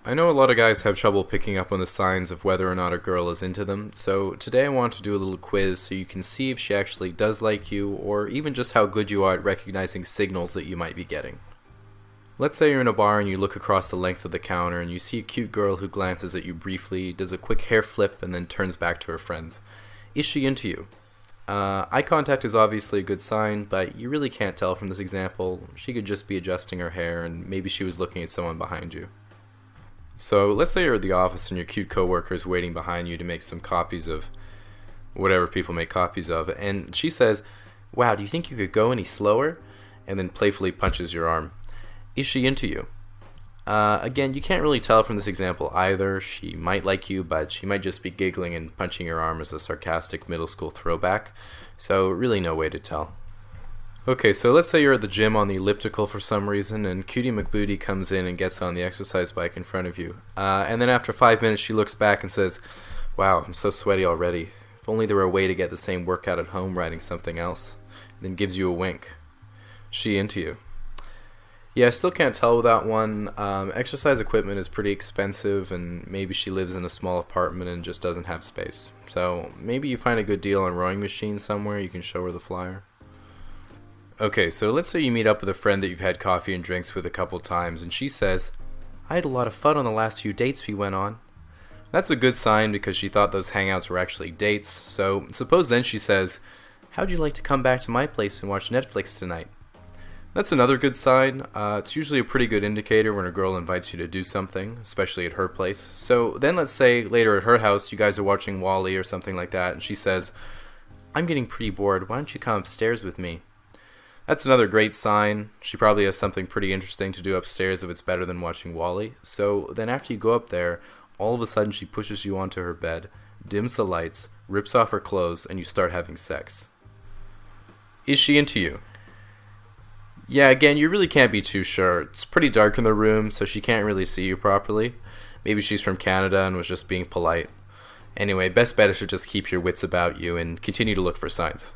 I know a lot of guys have trouble picking up on the signs of whether or not a girl is into them, so today I want to do a little quiz so you can see if she actually does like you, or even just how good you are at recognizing signals that you might be getting. Let's say you're in a bar and you look across the length of the counter and you see a cute girl who glances at you briefly, does a quick hair flip, and then turns back to her friends. Is she into you? Eye contact is obviously a good sign, but you really can't tell from this example. She could just be adjusting her hair and maybe she was looking at someone behind you. So let's say you're at the office and your cute coworker is waiting behind you to make some copies of whatever people make copies of, and she says, "Wow, do you think you could go any slower?" and then playfully punches your arm. Is she into you? Again, you can't really tell from this example either. She might like you, but she might just be giggling and punching your arm as a sarcastic middle school throwback, so really no way to tell. Okay, so let's say you're at the gym on the elliptical for some reason, and Cutie McBooty comes in and gets on the exercise bike in front of you. And then after 5 minutes, she looks back and says, "Wow, I'm so sweaty already. If only there were a way to get the same workout at home riding something else." And then gives you a wink. She into you? Yeah, I still can't tell with that one. Exercise equipment is pretty expensive, and maybe she lives in a small apartment and just doesn't have space. So maybe you find a good deal on rowing machines somewhere, you can show her the flyer. Okay, so let's say you meet up with a friend that you've had coffee and drinks with a couple times, and she says, "I had a lot of fun on the last few dates we went on." That's a good sign because she thought those hangouts were actually dates, so suppose then she says, "How'd you like to come back to my place and watch Netflix tonight?" That's another good sign. It's usually a pretty good indicator when a girl invites you to do something, especially at her place. So then let's say later at her house you guys are watching Wall-E or something like that, and she says, "I'm getting pretty bored, why don't you come upstairs with me?" That's another great sign. She probably has something pretty interesting to do upstairs if it's better than watching Wall-E. So then after you go up there, all of a sudden she pushes you onto her bed, dims the lights, rips off her clothes, and you start having sex. Is she into you? Yeah, again, you really can't be too sure. It's pretty dark in the room, so she can't really see you properly. Maybe she's from Canada and was just being polite. Anyway, best bet is to just keep your wits about you and continue to look for signs.